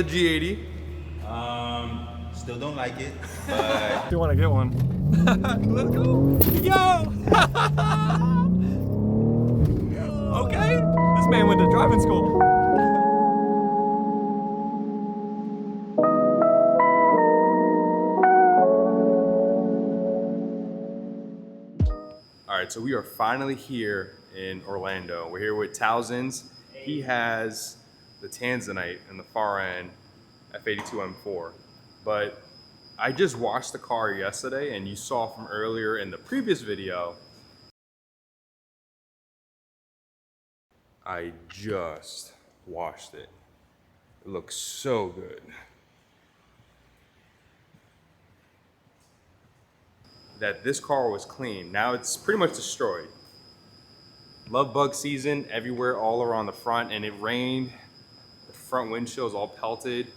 the G80? Still don't like it, but You want to get one? Let's go! Yo! Okay, this man went to driving school. All right, so we are finally here in Orlando. We're here with Thousands. He has the Tanzanite in the far end, F82 M4. But I just washed the car yesterday, and you saw from earlier in the previous video, I just washed it. It looks so good. That this car was clean. Now it's pretty much destroyed. Love bug season everywhere, all around the front, and it rained. The front windshield is all pelted.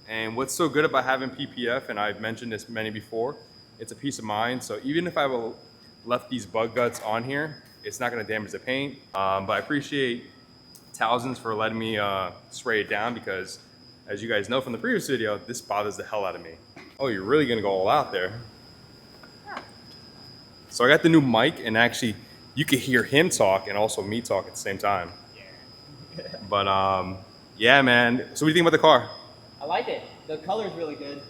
And what's so good about having PPF, and I've mentioned this many before, it's a peace of mind. So even if I left these bug guts on here, it's not gonna damage the paint. But I appreciate Thousands for letting me spray it down, because as you guys know from the previous video, this bothers the hell out of me. Oh, you're really gonna go all out there. So I got the new mic, and actually you could hear him talk and also me talk at the same time. Yeah. But yeah, man. So what do you think about the car? I like it. The color is really good.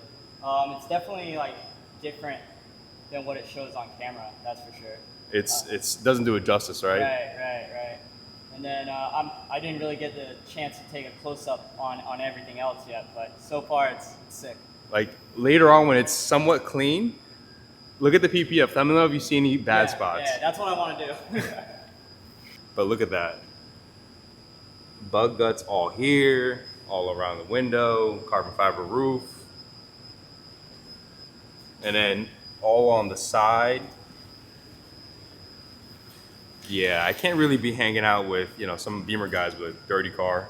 It's definitely like different than what it shows on camera. That's for sure. It's doesn't do it justice, right? Right. And then I didn't really get the chance to take a close up on everything else yet, but so far it's sick. Like later on when it's somewhat clean, look at the PPF. Let me know if you see any bad spots. Yeah, that's what I want to do. But look at that. Bug guts all here, all around the window, carbon fiber roof. And then all on the side. Yeah, I can't really be hanging out with, you know, some Beamer guys with a dirty car.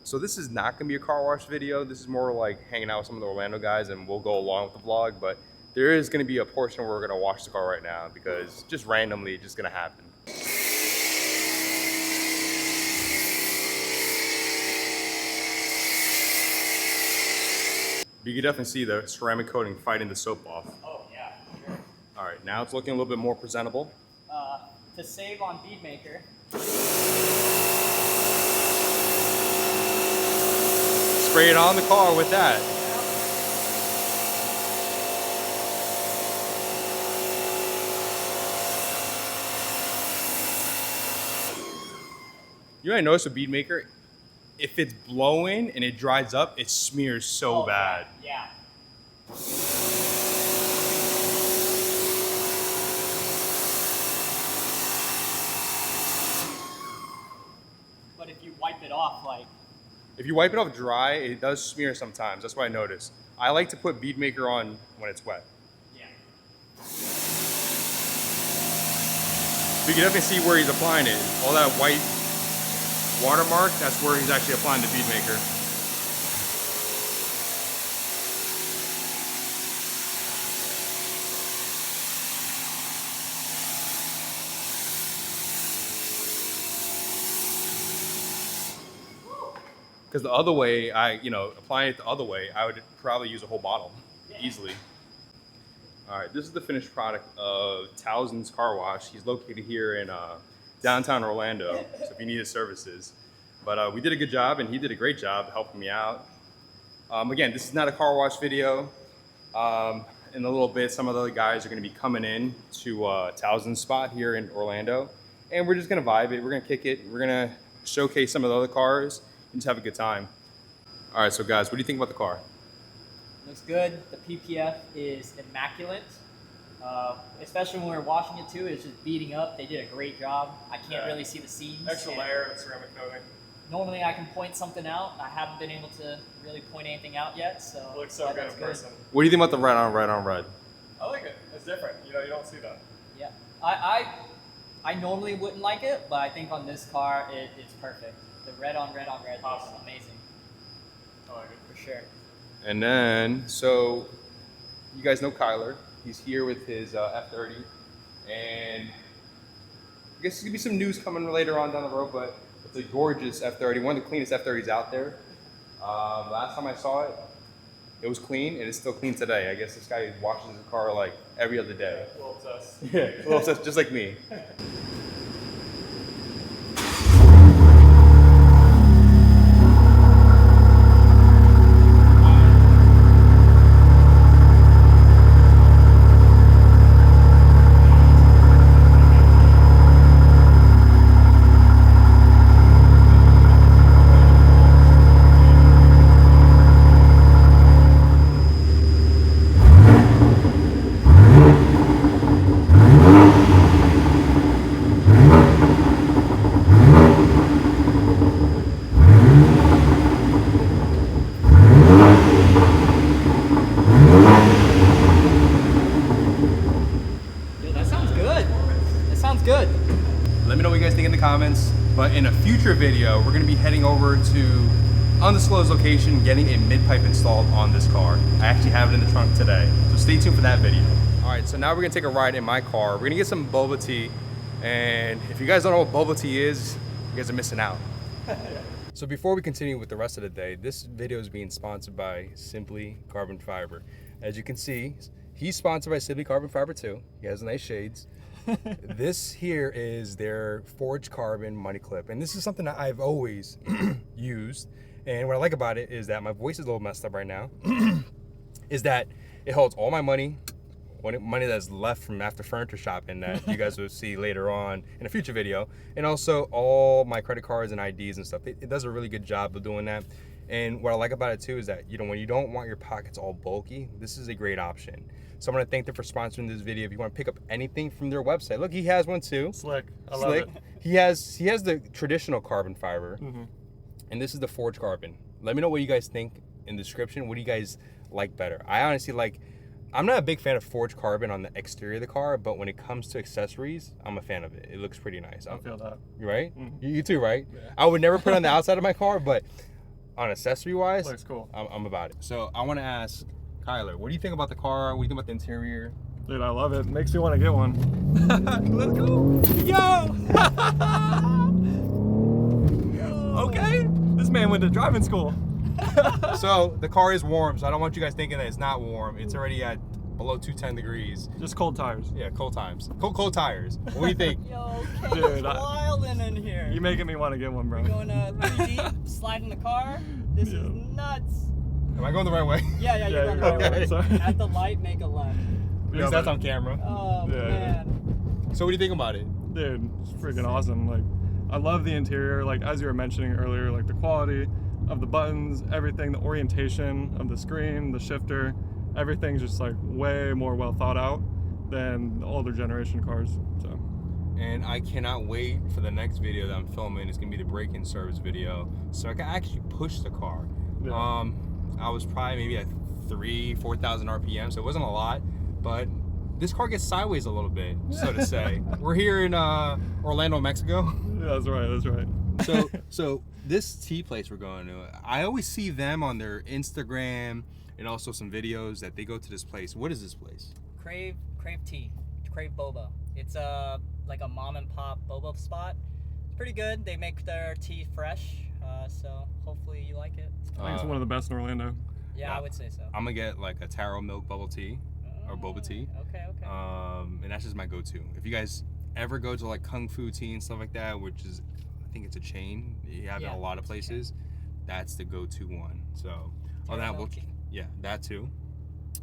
So this is not gonna be a car wash video. This is more like hanging out with some of the Orlando guys, and we'll go along with the vlog, but there is gonna be a portion where we're gonna wash the car right now, because just randomly, it's just gonna happen. But you can definitely see the ceramic coating fighting the soap off. Oh yeah, for sure. All right, now it's looking a little bit more presentable. To save on bead maker. Spray it on the car with that. You might notice a bead maker, if it's blowing and it dries up, it smears so bad. Yeah. But if you wipe it off, like. If you wipe it off dry, it does smear sometimes. That's what I noticed. I like to put bead maker on when it's wet. Yeah. You can definitely see where he's applying it. All that white watermark, that's where he's actually applying the bead maker. Because the other way, applying it the other way, I would probably use a whole bottle easily. All right, this is the finished product of Thousands Car Wash. He's located here in downtown Orlando, so if you need his services. But we did a good job, and he did a great job helping me out. Again, this is not a car wash video. In a little bit, some of the other guys are gonna be coming in to Thousands spot here in Orlando, and we're just gonna vibe it, we're gonna kick it, we're gonna showcase some of the other cars, and just have a good time. All right, so guys, what do you think about the car? Looks good. The PPF is immaculate. Especially when we were washing it too, it's just beating up. They did a great job. I can't really see the seams. Extra layer of ceramic coating. normally I can point something out. I haven't been able to really point anything out yet, so It looks so good that's in person. What do you think about the red on red on red? I like it. It's different. You know, you don't see that. Yeah, I normally wouldn't like it, but I think on this car it's perfect. The red on red is Awesome. amazing I like it. for sure. And then, so you guys know Kyler. He's here with his F30, and I guess there's gonna be some news coming later on down the road. But it's a gorgeous F30, one of the cleanest F30s out there. Last time I saw it, it was clean, and it's still clean today. I guess this guy washes his car like every other day. A little obsessed. Yeah, a little obsessed, just like me. Yo, that sounds good. That sounds good. Let me know what you guys think in the comments. But in a future video, we're gonna be heading over to undisclosed location, getting a mid-pipe installed on this car. I actually have it in the trunk today, so stay tuned for that video. All right, so now we're gonna take a ride in my car. We're gonna get some boba tea, and if you guys don't know what boba tea is, you guys are missing out. So before we continue with the rest of the day, this video is being sponsored by Simply Carbon Fiber. As you can see, he's sponsored by Simply Carbon Fiber too. He has nice shades. This here is their forged carbon money clip, and this is something that I've always used. And what I like about it is that my voice is a little messed up right now. Is that it holds all my money, money that's left from after furniture shopping that you guys will see later on in a future video, and also all my credit cards and IDs and stuff. It does a really good job of doing that. And what I like about it too is that, you know, when you don't want your pockets all bulky, this is a great option. So I'm gonna thank them for sponsoring this video. If you want to pick up anything from their website, look, he has one too. Slick. I love it. He has the traditional carbon fiber, and this is the forged carbon. Let me know what you guys think in the description. What do you guys like better? I honestly like. I'm not a big fan of forged carbon on the exterior of the car, but when it comes to accessories, I'm a fan of it. It looks pretty nice. I feel that. Right? You too, right? Yeah. I would never put it on the outside of my car, but on accessory wise, Looks cool. I'm about it. So I want to ask Kyler, what do you think about the car? What do you think about the interior? Dude, I love it. Makes me want to get one. Let's go. Yo! Okay. This man went to driving school. So the car is warm, so I don't want you guys thinking that it's not warm. It's already at below 210 degrees. Just cold tires. Yeah, cold times. Cold tires. What do you think? Yo, Dude, Dude, wilding in here. You're making me want to get one, bro. Going 3 deep, slide in the car. This is nuts. Am I going the right way? Yeah, you're Yeah, going the you're right going way. the right way. At the light, make a left. At least that's on camera. Oh, Yeah. man. So what do you think about it? Dude, it's freaking awesome. Like, I love the interior. Like, as you were mentioning earlier, like the quality of the buttons, everything, the orientation of the screen, the shifter, everything's just like way more well thought out than the older generation cars. So. And I cannot wait for the next video that I'm filming. It's gonna be the break-in service video, so I can actually push the car. Yeah. I was probably maybe at 4,000 RPM, so it wasn't a lot, but this car gets sideways a little bit, so to say. We're here in Orlando, Mexico. Yeah, that's right. That's right. So this tea place we're going to, I always see them on their Instagram and also some videos that they go to this place. What is this place? Crave tea. Crave boba. It's like a mom and pop boba spot. It's pretty good. They make their tea fresh, so hopefully you like it. I think it's one of the best in Orlando. Yeah, I would say so. I'm gonna get like a taro milk bubble tea or boba tea. Okay. And that's just my go-to. If you guys ever go to like Kung Fu Tea and stuff like that, which is, I think it's a chain, you have it in a lot of places, that's the go-to one. So other than that, that too.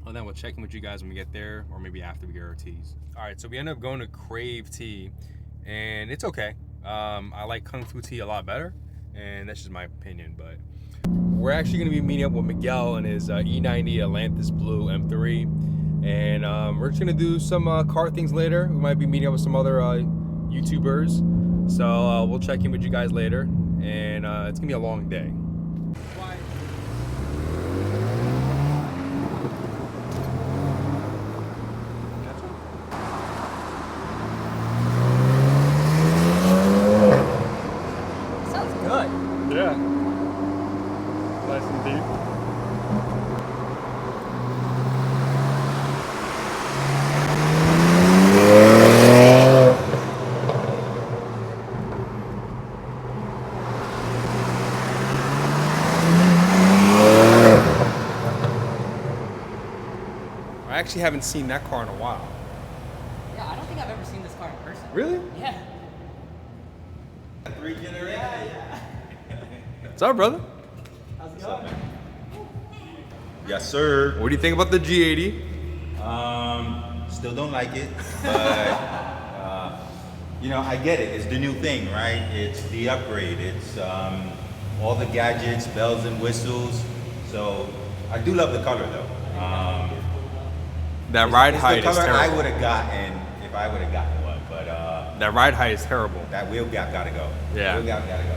Other than that, we'll check in with you guys when we get there, or maybe after we get our teas. All right, so we ended up going to Crave Tea, and it's okay. I like Kung Fu Tea a lot better, and that's just my opinion. But we're actually going to be meeting up with Miguel and his E90 Atlantis Blue M3, and we're just going to do some car things later. We might be meeting up with some other YouTubers, so we'll check in with you guys later. and it's gonna be a long day. Sounds good. Yeah. Nice and deep. I actually haven't seen that car in a while. Yeah, I don't think I've ever seen this car in person. Really? Yeah. 3 generation. What's up, brother? How's it going? Yes, sir. What do you think about the G80? Still don't like it, but you know, I get it. It's the new thing, right? It's the upgrade. It's all the gadgets, bells and whistles. So I do love the color, though. That ride It's height the is color I terrible. would have gotten if I would have gotten one, but That ride height is terrible. that wheel gap gotta go. Yeah. Wheel gap gotta go.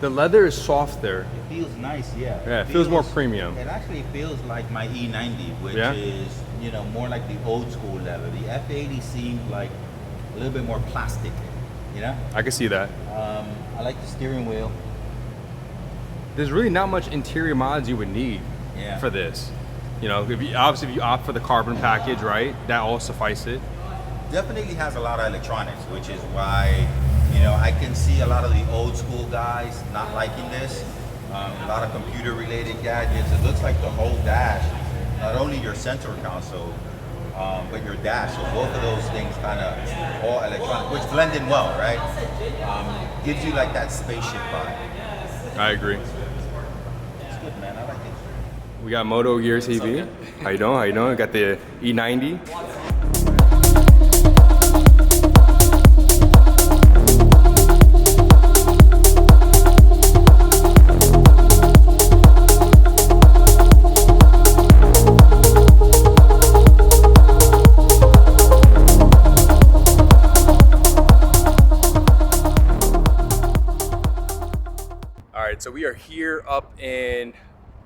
The leather is softer. It feels nice, yeah. Yeah, it feels more premium. It actually feels like my E90, which Yeah? is, you know, more like the old school leather. The F80 seemed like a little bit more plastic, you know? I can see that. I like the steering wheel. There's really not much interior mods you would need Yeah. for this. You know, obviously if you opt for the carbon package, right, that all suffice it. Definitely has a lot of electronics, which is why, you know, I can see a lot of the old school guys not liking this. A lot of computer related gadgets. It looks like the whole dash, not only your center console, but your dash. So both of those things kind of all electronic, which blend in well, right? Gives you like that spaceship vibe. I agree. It's good, man. I like it. We got Moto Gear TV. How you doing? How you doing? We got the E90. All right, so we are here up in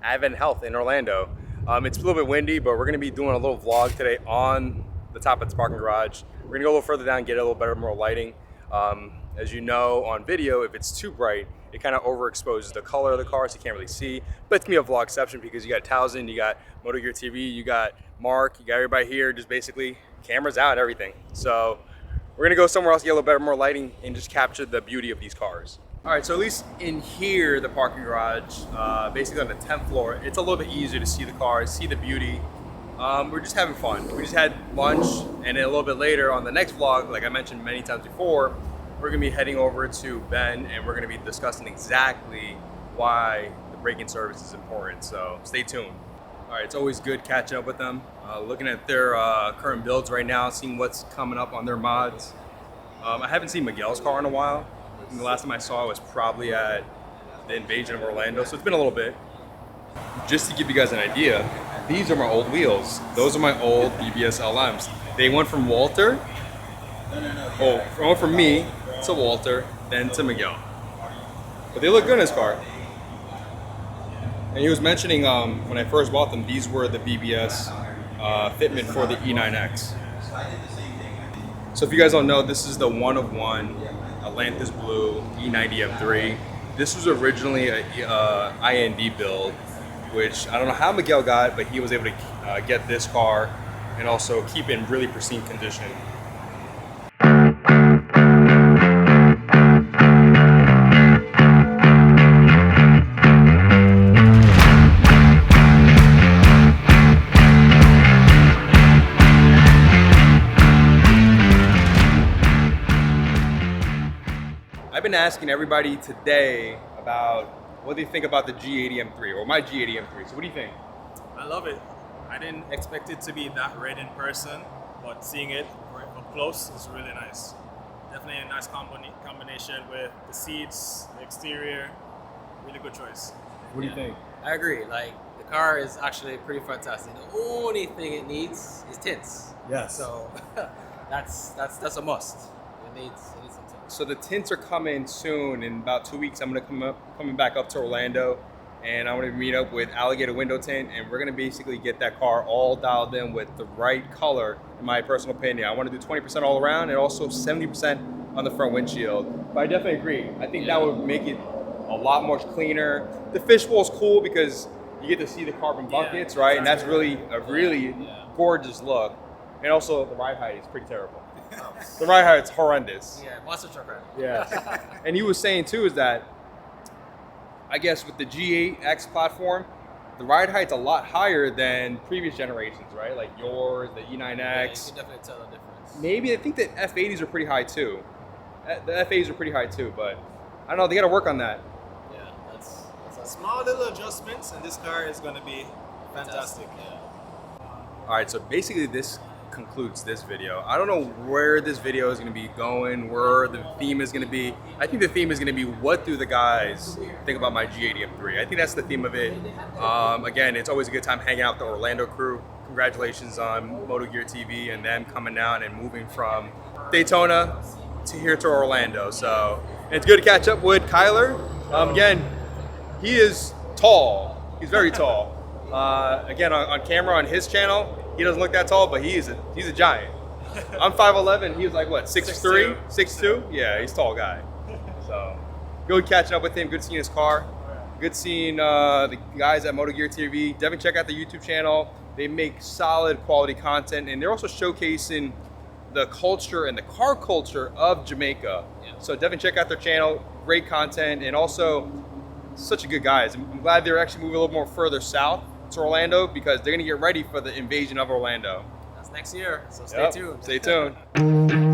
Advent Health in Orlando. It's a little bit windy, but we're gonna be doing a little vlog today on the top of this parking garage. We're gonna go a little further down, get a little better, more lighting. As you know, on video, if it's too bright, it kind of overexposes the color of the car, so you can't really see. But it's gonna be a vlogception because you got Towson, you got Moto Gear TV, you got Mark, you got everybody here, just basically cameras out, everything. So we're gonna go somewhere else, get a little better, more lighting, and just capture the beauty of these cars. All right, so at least in here, the parking garage, basically on the 10th floor, it's a little bit easier to see the cars, see the beauty. We're just having fun. We just had lunch, and then a little bit later on the next vlog, like I mentioned many times before, we're gonna be heading over to Ben, and we're gonna be discussing exactly why the braking service is important, so stay tuned. All right, it's always good catching up with them, looking at their current builds right now, seeing what's coming up on their mods. I haven't seen Miguel's car in a while. And the last time I saw it was probably at the Invasion of Orlando, so it's been a little bit. Just to give you guys an idea, these are my old wheels. Those are my old BBS LMs. They went from Walter, went from me to Walter, then to Miguel. But they look good in this car. And he was mentioning when I first bought them, these were the BBS fitment for the E9X. So if you guys don't know, this is the one of one Atlantis Blue E90 M3. This was originally a IND build, which I don't know how Miguel got, but he was able to get this car and also keep it in really pristine condition. I've been asking everybody today about what they think about the G80 M3 or my G80 M3. So what do you think? I love it. I didn't expect it to be that red in person, but seeing it up close is really nice. Definitely a nice combination with the seats, the exterior. Really good choice. What do you think? I agree. Like, the car is actually pretty fantastic. The only thing it needs is tints. Yes. So that's a must. It needs some time. So the tints are coming soon. In about 2 weeks, I'm gonna coming back up to Orlando, and I'm gonna meet up with Alligator Window Tint, and we're gonna basically get that car all dialed in with the right color, in my personal opinion. I want to do 20% all around and also 70% on the front windshield. But I definitely agree. I think that would make it a lot more cleaner. The fishbowl is cool because you get to see the carbon buckets, right? And that's really a really gorgeous look. And also the ride height is pretty terrible. The ride height is horrendous. Yeah, monster truck ride. Yeah. And he was saying too is that I guess with the G8X platform, the ride height's a lot higher than previous generations, right? Like yours, the E9X. Yeah, you can definitely tell the difference. Maybe I think the F80s are pretty high too. The F80s are pretty high too, but I don't know. They got to work on that. Yeah, that's Small little adjustments, and this car is going to be fantastic. Yeah. All right, so basically this concludes this video. I don't know where this video is going to be going, where the theme is going to be. I think the theme is going to be what do the guys think about my G80 M3. I think that's the theme of it. Again, it's always a good time hanging out with the Orlando crew. Congratulations on Moto Gear TV and them coming out and moving from Daytona to here to Orlando. So it's good to catch up with Kyler. Again, he is tall. He's very tall. Again, on camera on his channel, he doesn't look that tall, but he's a giant. I'm 5'11". He was like what, 6'3", 6'2"? Yeah, he's a tall guy. So good catching up with him. Good seeing his car. Good seeing the guys at Moto Gear TV. Definitely check out the YouTube channel. They make solid quality content, and they're also showcasing the culture and the car culture of Jamaica. Yeah. So definitely check out their channel. Great content, and also such a good guys. I'm glad they're actually moving a little more further south to Orlando because they're gonna get ready for the invasion of Orlando. That's next year, so stay tuned. Stay tuned.